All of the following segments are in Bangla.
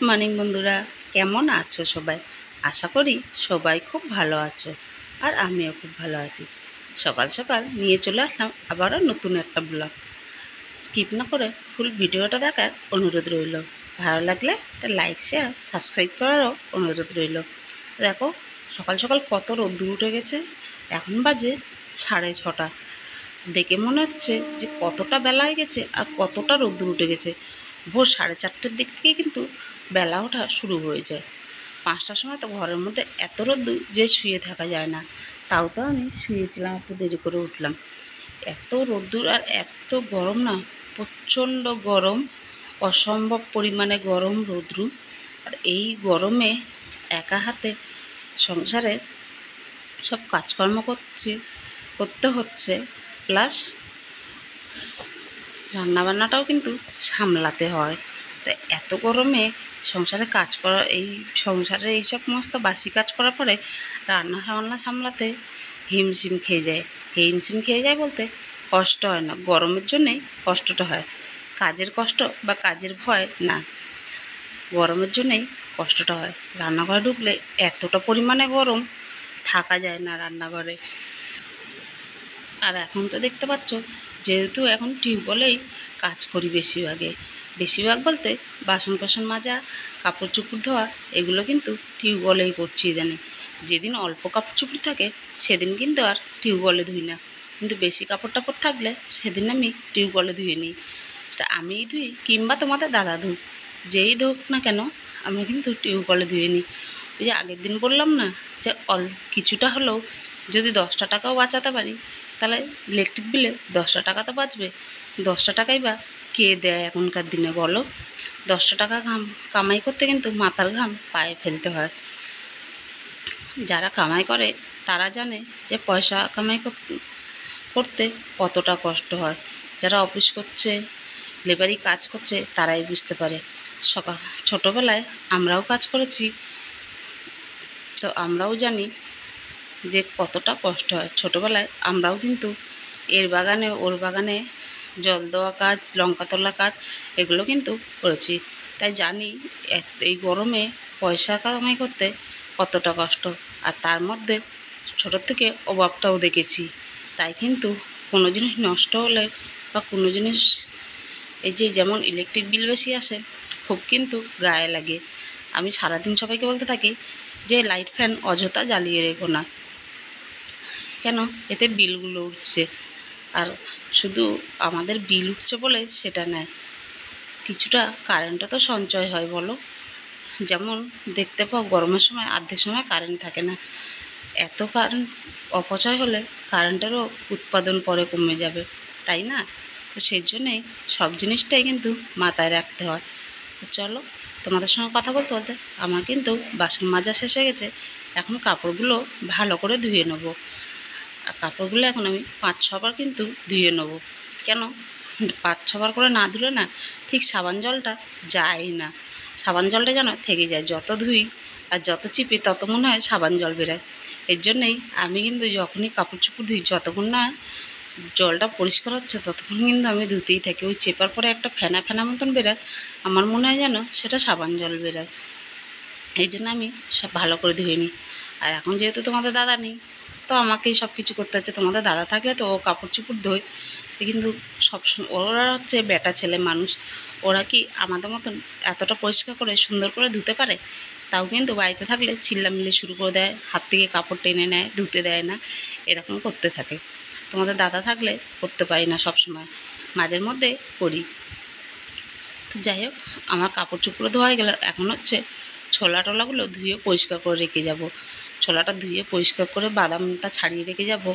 মর্নিং বন্ধুরা, কেমন আছো সবাই? আশা করি সবাই খুব ভালো আছো, আর আমিও খুব ভালো আছি। সকাল সকাল নিয়ে চলে আসলাম আবারও নতুন একটা ব্লগ। স্কিপ না করে ফুল ভিডিওটা দেখার অনুরোধ রইল। ভালো লাগলে একটা লাইক, শেয়ার, সাবস্ক্রাইব করারও অনুরোধ রইল। দেখো, সকাল সকাল কত রোদ্দুর উঠে গেছে। এখন বাজে 6:30। দেখে মনে হচ্ছে যে কতটা বেলা হয়ে গেছে আর কতটা রোদ্দুর উঠে গেছে। ভোর 4:30টার দিক থেকে কিন্তু বেলা ওঠা শুরু হয়ে যায়। 5টার সময় তো ঘরের মধ্যে এত রোদ্দুর যে শুয়ে থাকা যায় না। তাও তো আমি শুয়েছিলাম, একটু দেরি করে উঠলাম। এত রোদ্দুর আর এত গরম না, প্রচণ্ড গরম, অসম্ভব পরিমাণে গরম রৌদ্র। আর এই গরমে একা হাতে সংসারে সব কাজকর্ম করতে হচ্ছে, প্লাস রান্নাবান্নাটাও কিন্তু সামলাতে হয়। তো এত গরমে সংসারে কাজ করা, এই সংসারে এইসব সমস্ত বাসি কাজ করার পরে রান্না বান্না সামলাতে হিমশিম খেয়ে যায়। হিমশিম খেয়ে যায় বলতে কষ্ট হয় না, গরমের জন্যেই কষ্টটা হয়। কাজের কষ্ট বা কাজের ভয় না, গরমের জন্যেই কষ্টটা হয়। রান্নাঘরে ঢুকলে এতটা পরিমাণে গরম, থাকা যায় না রান্নাঘরে। আর এখন তো দেখতে পাচ্ছ, যেহেতু এখন টিউবওয়েলেই কাজ করি বেশিরভাগ বলতে বাসন কোসন মাজা, কাপড় চোপড় ধোয়া, এগুলো কিন্তু টিউবওয়েলেই করছি ইদানিং। যেদিন অল্প কাপড় চোপড় থাকে সেদিন কিন্তু আর টিউবওয়েলে ধুই না, কিন্তু বেশি কাপড় টাপড় থাকলে সেদিন আমি টিউবওয়েলে ধুয়ে নিই। সেটা আমিই ধুই কিংবা তোমাদের দাদা ধুক, যেই ধোক না কেন আমি কিন্তু টিউবওয়েলে ধুয়ে নিই। ওই যে আগের দিন বললাম না, যে কিছুটা হলেও যদি 10টা টাকাও বাঁচাতে পারি, তাহলে ইলেকট্রিক বিলে 10টা টাকা তো বাঁচবে। 10টা টাকাই বা কে দেয় এখনকার দিনে বলো? 10টা টাকা কামাই করতে কিন্তু মাথার ঘাম পায়ে ফেলতে হয়। যারা কামাই করে তারা জানে যে পয়সা কামাই করতে কতটা কষ্ট হয়। যারা অফিস করছে, লেবারি কাজ করছে, তারাই বুঝতে পারে। ছোটোবেলায় আমরাও কাজ করেছি, তো আমরাও জানি যে কতটা কষ্ট হয়। ছোটোবেলায় আমরাও কিন্তু এর বাগানে ওর বাগানে জল দেওয়া কাজ, লঙ্কা তোলা কাজ, এগুলো কিন্তু করেছি। তাই জানি এই গরমে পয়সা কামাই করতে কতটা কষ্ট। আর তার মধ্যে ছোটোর থেকে অভাবটাও দেখেছি। তাই কিন্তু কোনো জিনিস নষ্ট হলে বা কোনো জিনিস, এই যে যেমন ইলেকট্রিক বিল বেশি আসে, খুব কিন্তু গায়ে লাগে। আমি সারাদিন সবাইকে বলতে থাকি যে লাইট ফ্যান অযথা জ্বালিয়ে রেখো না, কেন এতে বিলগুলো উঠছে। আর শুধু আমাদের বিল উঠছে বলে সেটা নয়, কিছুটা কারেন্টও তো সঞ্চয় হয় বলো। যেমন দেখতে পাও গরমের সময় অর্ধেক সময় কারেন্ট থাকে না। এত কারেন্ট অপচয় হলে কারেন্টেরও উৎপাদন পরে কমে যাবে, তাই না? তো সেই জন্যেই সব জিনিসটাই কিন্তু মাথায় রাখতে হয়। তো চলো, তোমাদের সঙ্গে কথা বলতে বলতে আমার কিন্তু বাসন মাজা শেষ হয়ে গেছে। এখন কাপড়গুলো ভালো করে ধুয়ে নেবো। আর কাপড়গুলো এখন আমি 5-6বার কিন্তু ধুয়ে নেবো। কেন 5-6বার করে না ধুলে না ঠিক সাবান জলটা যায় না। সাবান জলটা যেন থেকে যায়, যত ধুই আর যত চিপি তত মনে হয় সাবান জল বেরোয়। এর জন্যেই আমি কিন্তু যখনই কাপড় চোপড় ধুই, যতক্ষণ না জলটা পরিষ্কার হচ্ছে ততক্ষণ কিন্তু আমি ধুতেই থাকি। ওই চেপার পরে একটা ফেনা ফেনা মতন বেরোয়, আমার মনে হয় যেন সেটা সাবান জল বেরোয়। এই জন্য আমি সব ভালো করে ধুয়ে নিই। আর এখন যেহেতু তোমাদের দাদা নেই, তো আমাকেই সব কিছু করতে হচ্ছে। তোমাদের দাদা থাকলে তো ও কাপড় চোপড় ধোয়, কিন্তু সবসময় ওরা হচ্ছে বেটা ছেলে মানুষ, ওরা কি আমাদের মতন এতটা পরিষ্কার করে সুন্দর করে ধুতে পারে? তাও কিন্তু বাড়িতে থাকলে চিল্লামিল্লি শুরু করে দেয়, হাত থেকে কাপড় টেনে নেয়, ধুতে দেয় না, এরকম করতে থাকে। তোমাদের দাদা থাকলে করতে পারি না, সব সময় মাঝের মধ্যে করি। তো যাই হোক, আমার কাপড় চোপড় ধোয়া হয়ে গেলে এখন হচ্ছে ছোলা টোলাগুলো ধুয়ে পরিষ্কার করে রেখে যাব। ছোলাটা ধুয়ে পরিষ্কার করে বাদামটা ছাড়িয়ে রেখে যাব।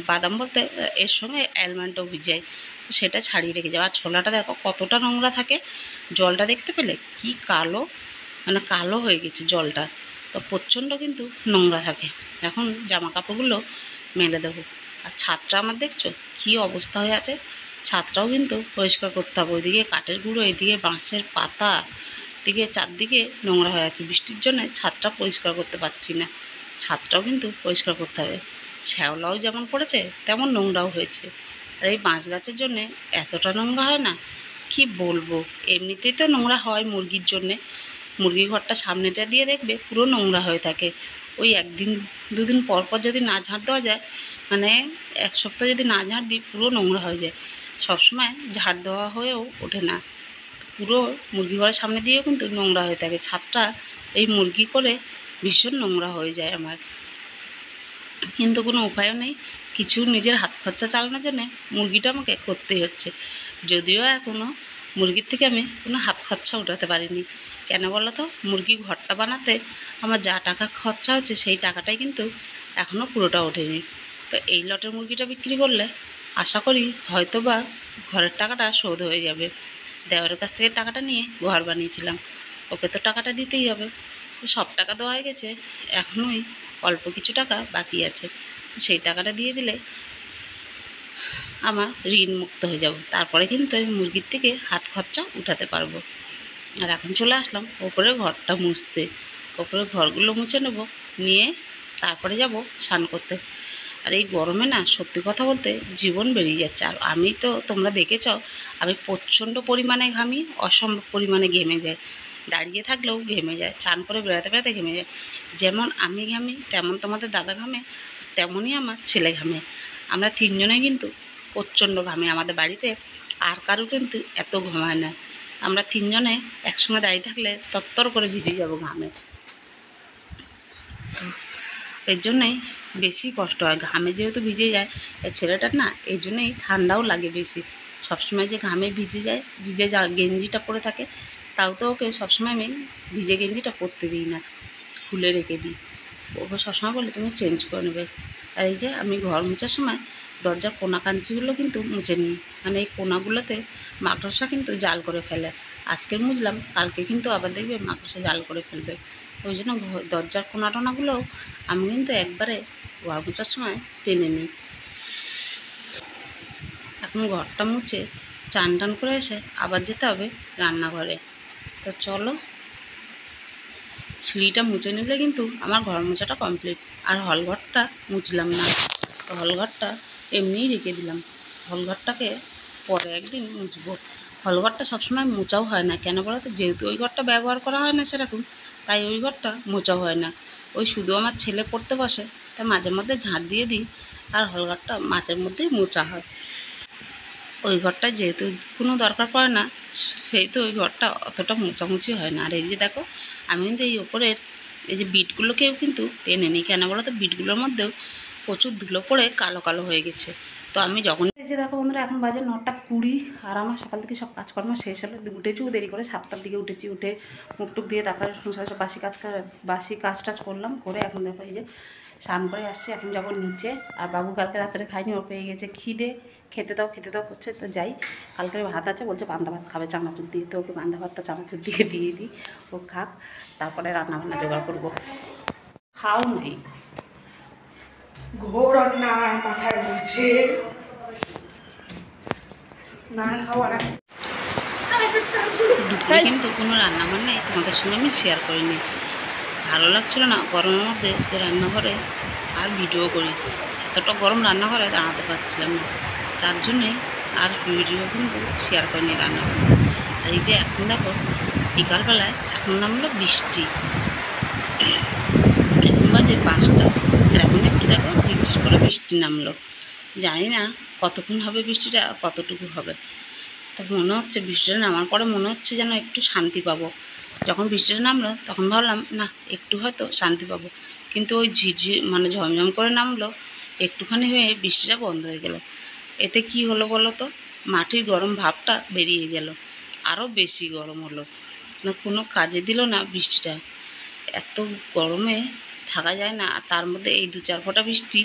বাদাম বলতে এর সঙ্গে অ্যালমন্ডও ভিজাই, তো সেটা ছাড়িয়ে রেখে যাবো। আর ছোলাটা দেখো কতটা নোংরা থাকে, জলটা দেখতে পেলে কি কালো, মানে কালো হয়ে গেছে জলটা। তো প্রচণ্ড কিন্তু নোংরা থাকে। এখন জামা কাপড়গুলো মেলে দেবো। আর ছাদটা আমার দেখছো কী অবস্থা হয়ে আছে, ছাদটাও কিন্তু পরিষ্কার করতে হবে। ওইদিকে কাঠের গুঁড়ো, এদিকে বাঁশের পাতা, দিকে চারদিকে নোংরা হয়ে আছে। বৃষ্টির জন্য ছাদটা পরিষ্কার করতে পারছি না, ছাদটাও কিন্তু পরিষ্কার করতে হবে। শ্যাওলাও যেমন পড়েছে তেমন নোংরাও হয়েছে। আর এই বাঁশ গাছের জন্যে এতটা নোংরা হয় না কি বলবো। এমনিতেই তো নোংরা হয় মুরগির জন্যে, মুরগি ঘরটা সামনেটা দিয়ে দেখবে পুরো নোংরা হয়ে থাকে। ওই 1 দিন 2 দিন পর পর যদি না ঝাঁট দেওয়া যায়, মানে 1 সপ্তাহ যদি না ঝাঁট দিই পুরো নোংরা হয়ে যায়। সবসময় ঝাঁট দেওয়া হয়েও ওঠে না। পুরো মুরগি ঘরের সামনে দিয়েও কিন্তু নোংরা হয়ে থাকে। ছাদটা এই মুরগি করে ভীষণ নোংরা হয়ে যায় আমার, কিন্তু কোনো উপায়ও নেই। কিছু নিজের হাত খরচা চালানোর জন্যে মুরগিটা আমাকে করতেই হচ্ছে। যদিও এখনও মুরগির থেকে আমি কোনো হাত খরচা উঠাতে পারিনি। কেন বলো তো? মুরগি ঘরটা বানাতে আমার যা টাকা খরচা হচ্ছে সেই টাকাটাই কিন্তু এখনও পুরোটা ওঠেনি। তো এই লটের মুরগিটা বিক্রি করলে আশা করি হয়তো বা ঘরের টাকাটা শোধ হয়ে যাবে। দেওয়ারের কাছ থেকে টাকাটা নিয়ে ঘর বানিয়েছিলাম, ওকে তো টাকাটা দিতেই হবে। তো সব টাকা দেওয়া হয়ে গেছে, এখনই অল্প কিছু টাকা বাকি আছে। সেই টাকাটা দিয়ে দিলে আমার ঋণ মুক্ত হয়ে যাব। তারপরে কিন্তু আমি মুরগির থেকে হাত খরচা উঠাতে পারবো। আর এখন চলে আসলাম ওপরে ঘরটা মুছতে। ওপরে ঘরগুলো মুছে নেব, নিয়ে তারপরে যাব স্নান করতে। আর এই গরমে না সত্যি কথা বলতে জীবন বেরিয়ে যাচ্ছে। আর আমি তো তোমরা দেখেছ আমি প্রচণ্ড পরিমাণে ঘামি, অসম্ভব পরিমাণে ঘেমে যায়। দাঁড়িয়ে থাকলেও ঘেমে যায়, চান করে বেড়াতে বেড়াতে ঘেমে যায়। যেমন আমি ঘামি তেমন তোমাদের দাদা ঘামে, তেমনই আমার ছেলে ঘামে। আমরা 3 জনেই কিন্তু প্রচণ্ড ঘামে। আমাদের বাড়িতে আর কারো কিন্তু এত ঘামায় না। আমরা 3 জনে একসঙ্গে দাঁড়িয়ে থাকলে তত্তর করে ভিজে যাব ঘামে। এর জন্যেই বেশি কষ্ট হয়। ঘামে যেহেতু ভিজে যায় এই ছেলেটার না, এই জন্যেই ঠান্ডাও লাগে বেশি। সবসময় যে ঘামে ভিজে যায়, ভিজে গেঞ্জিটা পরে থাকে, তাও তো ওকে সবসময় আমি ভিজে গেঞ্জিটা পরতে দিই না, খুলে রেখে দিই। ওকে সবসময় বলে তুমি চেঞ্জ করে নেবে। আর এই যে আমি ঘর মোছার সময় দরজার কোনা কাঞ্চিগুলো কিন্তু মুছে নিই, মানে এই কোনাগুলোতে মাকড়সা কিন্তু জাল করে ফেলে। আজকে মুছলাম, কালকে কিন্তু আবার দেখবে মাকড়সা জাল করে ফেলবে। ওই জন্য দরজার কোনা টোনাগুলোও আমি কিন্তু একবারে ঘর মোছার সময় টেনে নিই। এখন ঘরটা মুছে চান টান করে এসে আবার যেতে হবে রান্নাঘরে। তো চলো, সিঁড়িটা মুছে নিলে কিন্তু আমার ঘর মোছাটা কমপ্লিট। আর হলঘরটা মুছলাম না, তো হলঘরটা এমনিই রেখে দিলাম। হলঘরটাকে পরে একদিন মুছবো। হলঘরটা সবসময় মোছাও হয় না, কেন বলো তো? যেহেতু ওই ঘরটা ব্যবহার করা হয় না সেরকম, তাই ওই ঘরটা মোছাও হয় না। ওই শুধু আমার ছেলে পড়তে বসে, তাই মাঝে মধ্যে ঝাঁট দিয়ে দিই। আর হলঘরটা মাঝের মধ্যেই মোছা হয়। ওই ঘরটা যেহেতু কোনো দরকার পড়ে না, সেহেতু ওই ঘরটা অতটা মোছামুছি হয় না। আর এই যে দেখো, আমি কিন্তু এই ওপরের এই যে বিটগুলোকেও কিন্তু টেনে নিই। কেন বলো তো? বিটগুলোর মধ্যেও প্রচুর ধুলো পড়ে কালো কালো হয়ে গেছে। তো আমি যখন এই যে দেখো বন্ধুরা, এখন বাজে 9টা 20, আর আমার সকাল থেকে সব কাজকর্ম শেষ হলো। উঠেছিও দেরি করে, 7টার দিকে উঠেছি। উঠে মুখ টুক দিয়ে তারপরে সংসারে সব বাসি কাজ টাজ করলাম। করে এখন দেখো এই যে স্নান করে আসছি, এখন যাবো নিচে। আর বাবু কালকে রাত্রে খাইনি, ওর পেয়ে গেছে খিদে, খেতে দাও করছে। তো যাই, কালকের ভাত আছে, বলছে পান্তা ভাত খাবে চানাচুর দিয়ে, তো ওকে পান্তা ভাতটা চানাচুর দিয়ে দিই, ও খাক। তারপরে রান্নাবান্না জোগাড় করবো। খাও নাই ঘোর না মাথায় ঘুরছে না খাওয়ার। দুপুরে কিন্তু কোনো রান্নাবান্নাই তোমাদের সঙ্গে আমি শেয়ার করিনি। ভালো লাগছিল না গরমের মধ্যে যে রান্নাঘরে আর ভিডিও করি। এতটা গরম রান্নাঘরে দাঁড়াতে পারছিলাম না, তার জন্যে আর ভিডিও কিন্তু শেয়ার করিনি রান্নাবান্না। আর এই যে এখন দেখো বিকালবেলায় এখন নামলো বৃষ্টি, এখন বাজে 5টা, আর এখন একটু দেখো ঝিরঝির করে বৃষ্টি নামলো। জানি না কতক্ষণ হবে বৃষ্টিটা, কতটুকু হবে। তো মনে হচ্ছে বৃষ্টিটা নামার পরে মনে হচ্ছে যেন একটু শান্তি পাবো। যখন বৃষ্টিটা নামলো তখন ভাবলাম না একটু হয়তো শান্তি পাবো, কিন্তু ওই ঝিরঝির মানে ঝমঝম করে নামলো, একটুখানি হয়ে বৃষ্টিটা বন্ধ হয়ে গেল। এতে কি হলো বলো তো? মাটির গরম ভাবটা বেরিয়ে গেল, আরও বেশি গরম হলো। না কোনো কাজে দিল না বৃষ্টিটা। এত গরমে থাকা যায় না। আর তার মধ্যে এই 2-4 ফোঁটা বৃষ্টি,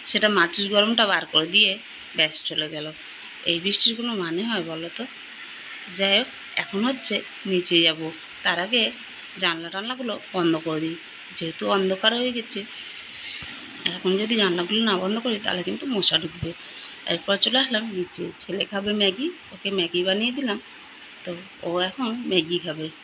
সেটা মাটির গরমটা বার করে দিয়ে ব্যাস চলে গেল। এই বৃষ্টির কোনো মানে হয় বলো তো? যাই হোক, এখন হচ্ছে নিচে যাব, তার আগে জানলা টানলাগুলো বন্ধ করে দিই, যেহেতু অন্ধকার হয়ে গেছে। এখন যদি জানলাগুলো না বন্ধ করি তাহলে কিন্তু মশা ঢুকবে। এরপর চলে আসলাম নিচে। ছেলে খাবে ম্যাগি, ওকে ম্যাগি বানিয়ে দিলাম, তো ও এখন ম্যাগি খাবে।